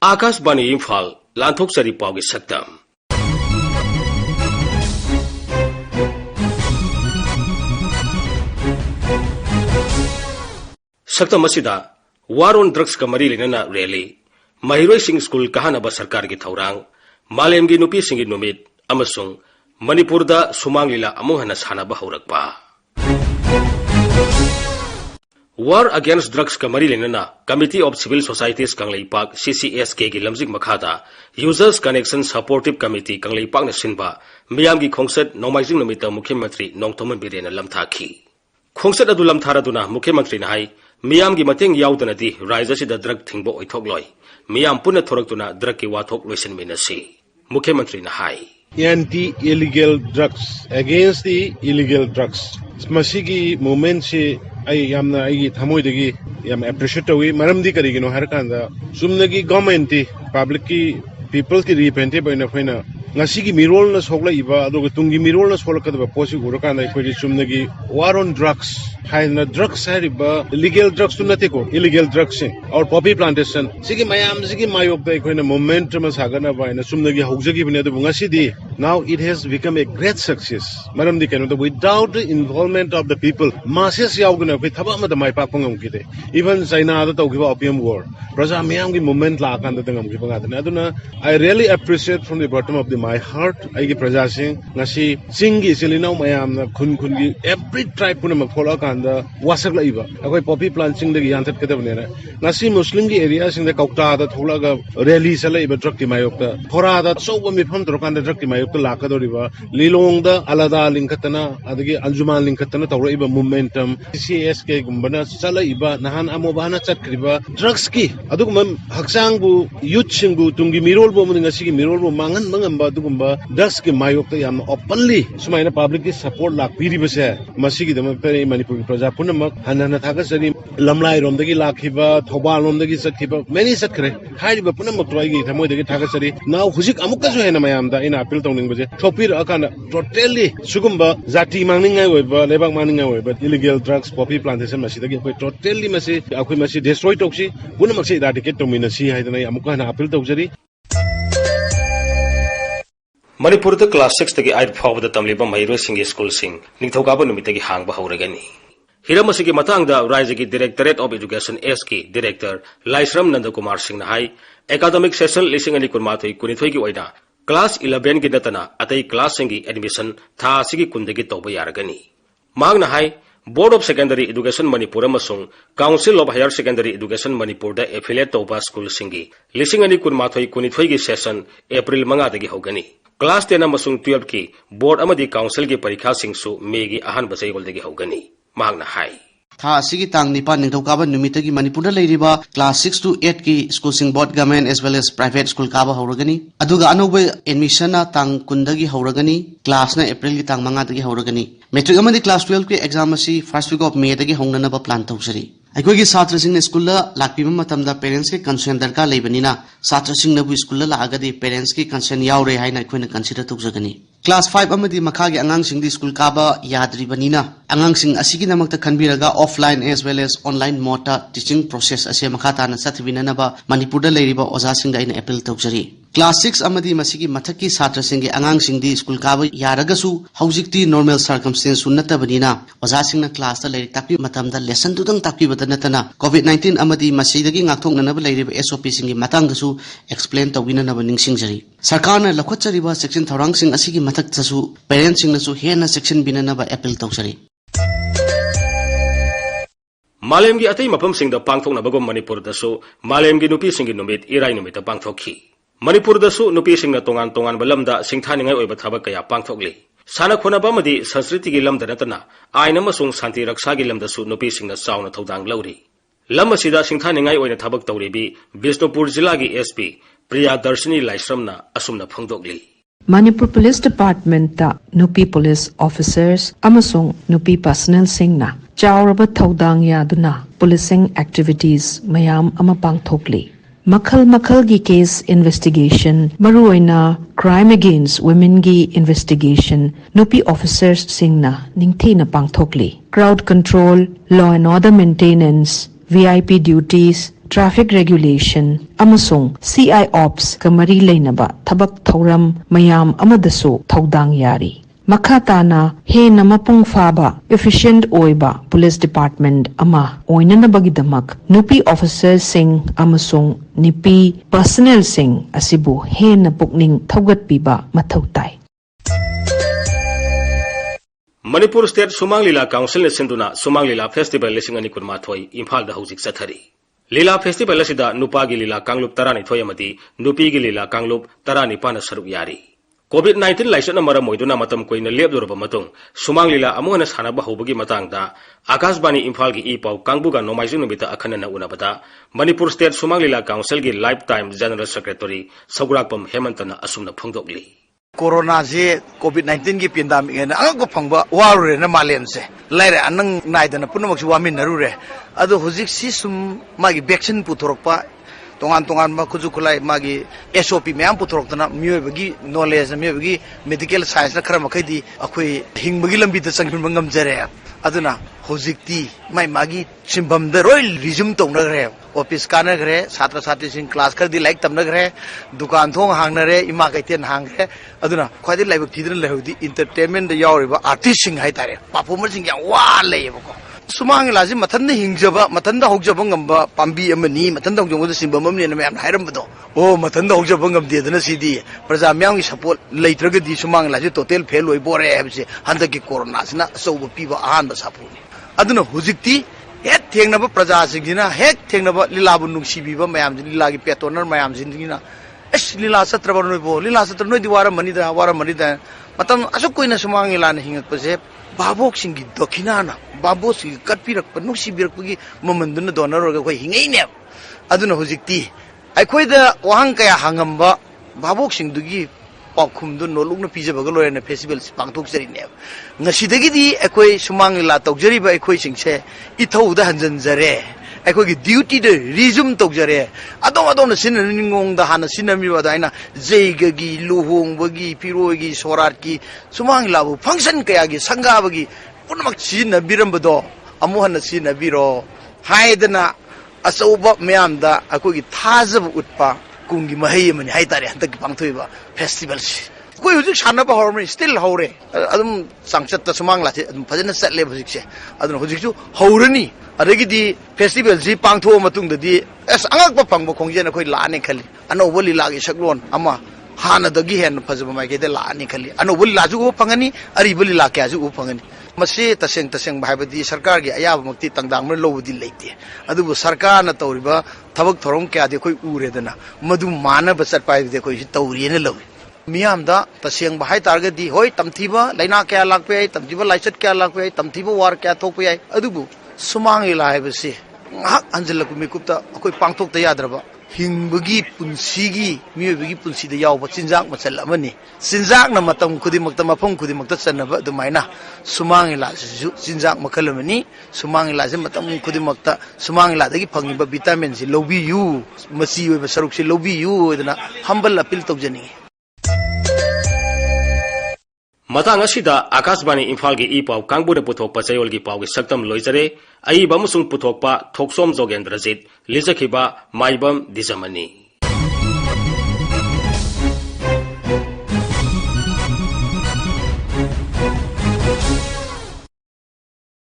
आकाशवाणी इम्फाल लांथोकचरी पाउगी सक्तम सक्तम असिदा वार ऑन ड्रग्स का मरी लेना रैली महिरोई सिंह स्कूल कहानब सरकार की थौरांग मालेमगी नुपी सिंह नुमित अमसुंग मणिपुर दा सुमांग लीला अमुहना सानब हौरकपा वार अगेंस्ट ड्रग्स का मरी लेना committee of civil societies Kangleipak CCSK की लमजिक मखादा users connection supportive committee Kangleipak ने सिनबा मियाम की खोंसत नौमाइजिंग नुमित मुख्यमंत्री नोंगथोमन बिरेन लमथाखी खोंसत अदु लमथारदुना मुख्यमंत्री नाई मियाम की मतेंग याउदनदी राज्यसिदा ड्रग थिंगबो ओइथोकलोय मियाम पुनः थोरक्तुना ड्रग की वाथोक लोइसनमिनसी मुख्यमंत्री नाई anti-illegal drugs, against the illegal drugs. Masigi movement se ai yamna ai thamoi degi yam appreciate tawi maram di karigino har kanda sumnagi government ti public ki people ki representative baina faina ngasigi mirol na sogla iba adoga tungi mirol na solka da posi urakanda ikoi sumnagi war on drugs haina drugs hariba illegal drugs tu nate ko illegal drugs se or poppy plantation sigi mayam sigi mayok da ikoi na moment ma sagana baina sumnagi hogjagi bine da ngasi di now it has become a great success maram di kanu without the involvement of the people masses yaugna ko thaba ma da mai pak pangam kide even China da tawgiba opium war praja mayam ki movement la kan da ngam ki panga da aduna I really appreciate from the bottom of my heart ai ki praja sing ngasi singi silinau mayam na khun khun gi every tribe puna ma follow kan da wasak la iba akoi poppy planting da yan that kadabne na ngasi muslim gi area sing da kaukta da thola ga rally sala iba truck ki mayok da thora da so mi pham tro kan da truck ki mayok da lakadoriba lilong da alada linkatana adagi anjuman linkatana tawra iba momentum CCSK gumbana sala iba nahan amobana chatkriba drugs ki adugum haksang bu youth sing bu tungi mirol bo mun ngasi gi mirol bo mangan mangamba adugumba drugs ki mayok da yam openly sumaina public ki support lakpiri base masi gi damak tari manipur ki praja punamak hanana thaga sari lamlai rom dagi lakhiba thobal rom dagi sakhiba many satkre haiba punamak troi gi thamoi dagi thaga sari now hujik amukka jo hena mayam da ina appeal tawning baje thopir akana totally sugumba jati mangningai oiba lebak mangningai oiba illegal drugs poppy plantation masi dagi koi totally masi akoi masi destroy toksi punamak se eradicate tomina si haidana amukka hena appeal tawjari Manipur class 6 तक 8 फाउबद तमलिबा महिरो Singh school Singh निथौकाबा नुमितगी हांगबा हौरगनी Hiram असिगी मतंगदा राज्य की directorate of education S की director Laishram Nandkumar Singh नाई academic session लिसिंग अनि कुरमाथोई कुनिथोई की ओइना class 11 की नतना अतई क्लास सिंह एडमिशन था असिगी कुंदगी तौबा यारगनी मांगना high board of secondary education Manipur अमसुंग council of higher secondary education Manipur दा एफिलिएट तौबा स्कूल सिंगी लिसिंग अनि कुरमाथोई कुनिथोई की सेशन अप्रैल 5 दगी होगनी क्लास 10 अमसुंग 12 की बोर्ड अमदी काउंसिल की परीक्षा सिंगसु मेगी अहनब चैगोलदगी होगनी मांगना हाई था असिगी तांग निपा निथौकाबा नुमितगी मणिपुर दा लेरिबा क्लास 6 to 8 की स्कूल सिंग board government as well as private school काबा हौरगनी अदुगा अनोबे एडमिशन ना तांग कुंदगी हौरगनी क्लास ना अप्रैल की तांग 5 दगी हौरगनी मैट्रिक अमदी क्लास 12 की एग्जाम असि फर्स्ट वीक ऑफ मे दगी हौननबा प्लान तौसरी अखोगी छात्र सिंह स्कूल लाक्पीबा मतमदा पेरेंट्स के कंसर्न दरकार लेबनिना छात्र सिंह नबु स्कूल लागदी पेरेंट्स की कंसर्न यावरे हाइना अखोइना कंसीडर तौजगनी क्लास 5 अमदी मखागी अंगांग सिंह स्कूल काबा याद्रिबनिना अंगांग सिंह असिगी नमकता खनबिरगा offline as well as online मोटा टीचिंग प्रोसेस असे मखाताना सथबिननबा मणिपुर दा लेरिबा ओजा सिंह दा इन अपील तौजरी क्लास 6 अमदी मसिगी मथकी छात्र सिंह अंगांग सिंह दी स्कूल काबा यारगसु हौजिकती नॉर्मल सर्कमस्टेंस सुनतबनिना ओजा सिंह क्लास दा लेरि ताकि मतमदा लेसन दुदंग ताकि नतना COVID-19 अमदी मसीदगी ngaktoknanaba leiriba SOP singi matanggasu explain tawinanaba ningsingjari sarkarna lakhotchariba section thorang sing asigi mathaktasu parents singnasu hena section binanaba appeal tawsari मालेमगी अतई मफम Singh दा पांगथोकनबगो मणिपुर दसु मालेमगी नुपी सिंगी नुमित इराई नुमित पांगथोखी मणिपुर दसु नुपी सिंगना तोंगान तोंगान बलमदा सिंथानिंगाई ओइबा थबक कया पांगथोकली साना खोनबा मदी संस्कृति की लमदा नतना आइन अमसुंग शांति रक्षा की लमदसु नुपी सिंगना चावना थौदांग लौरी लम असिदा सिंथानिंगाई ओइना थबक तौरिबी बिष्णुपुर जिला की SP प्रिया दर्शनी लाइश्रमना असुमना फोंदोकली Manipur Police Department ta Nupi Police Officers amasung Nupi personnel singna chawraba thodang yaduna policing activities mayam ama pangthokli makhal makhal gi case investigation maruoina crime against women gi investigation Nupi officers singna ningthina pangthokli crowd control law and order maintenance VIP duties traffic regulation amasung CI ops ka mari leinaba thabak thoram mayam amadasu thodang yari makhatana hena mapung faba efficient oiba police department ama oinanabagidamak nupi officers sing amasung nipi personnel sing asibu hena pukning thogatpiba mathautai Manipur State Sumang Lila Council Sinduna Sumang Lila Festival Lisingani Kurmathoi Imphal da Hojik Sathari Lila Festival asida Nupagi Lila Kanglup Tarani Thoyamati Nupigi Lila Kanglup Tarani Pana Saruk Yari COVID-19 laisana maram moiduna matam koina lepdorba matung Sumang Lila amuhana sanaba hobagi matangda Akashbani Imphal gi ipau Kangbuga Nomaisu Nubita Akhanana Unabada Manipur State Sumang Lila Council gi Lifetime General Secretary Saurakpam Hemantana Asumna Phongdokli Corona je COVID-19 ki pandemic ena ang ko phangba warure na malem se laire anang naidana punamak si wamin narure ado hojik si sum magi vaccine puthorokpa tongan ma khuju khulai magi SOP myam puthorokna myoibagi knowledge myoibagi medical science na khara makhai akhoi hingbagi lambi ta changin bangam jare aduna hojikti mai magi simbam da royal resume tongna gre office kana gre chhatra chhatri sing class kar di like tamna gre dukan thong hangna re ima kaiten hang gre aduna khwadi laibak thidna lehudi entertainment da yawriba artist sing hai tare performance sing ya wa leyebako sumang laji mathanda hingjaba mathanda hogjaba ngamba pambi amani mathanda hogjaba simbam amni na mayam hairambado o mathanda hogjaba ngamde dana sidi praja myam gi support leitragadi sumang laji total fail oi bore habse handaki corona sina sobu piba ahan sapu aduna hujikti hek thengnaba praja singina hek thengnaba lilabu nungsibiba mayam lilagi petoner mayam jindina es lila satra barnoi bo lila satra noi diwara mani da matam asuk koina sumang ilana hingak pase babok singi dokinana babok singi katpirak nungsibirak pagi mamanduna donor ga koi hingai ne aduna hujikti ai koida wahang kaya hangamba babok singdugi pakhumdu nolukna pijabaga loyana festival pangthok jarine ngasidagidi ekoi sumang la tokjariba ekoi singse ithauda hanjanjare ekoi gi duty de resume tokjare adom sinning da hana sinami wadaina jeigagi luhongbagi pirogi soratki sumang labu function kaya gi sangabagi punamak china birambado amuhana china biro haidana asauba mayamda ekoi gi thajab utpa kungi mahai mani hai tare hantak pangthoiba festival si koi hujik sanaba hormani still hore adum sangchat ta sumang la adum phajana chatle hujik se adun hujik ju horani adagi di festival si pangtho matung da di as angak pa pangbo khongjena koi la ne khali ano boli lagi saklon ama hana dagi hen phajaba mai ke de la ne khali ano boli la ju pangani ari boli la kya ju pangani masi taseng bhaibadi sarkar gi ayab mukti tangdang mer lobudi leite adubu sarkar na tawriba thabak thorom kya de koi uredana madu mana basat pai de koi tawri ne lo miyam da taseng bhai targa di hoi tamthiba laina kya lakpe ai tamthiba laisat kya lakpe ai tamthiba war kya thokpe ai adubu sumang ilai basi ngak anjalaku mikupta koi pangthok ta yadraba hingbagi punsigi miyobagi punsida yawba cinjak machal amani cinjak na matam khudimakta mafam khudimakta chanaba dumaina sumangila ju cinjak makal amani sumangila je matam khudimakta sumangila dagi phangiba vitamin si lobi yu masi oiba saruk si lobi yu edana humble appeal tawjani Matang asida Akashbani Imphal gi ipau Kangbu de puthok pa chayol gi pau gi saktam loijare ai bamusung puthok pa thoksom jogendrajit lijakhiba maibam dijamani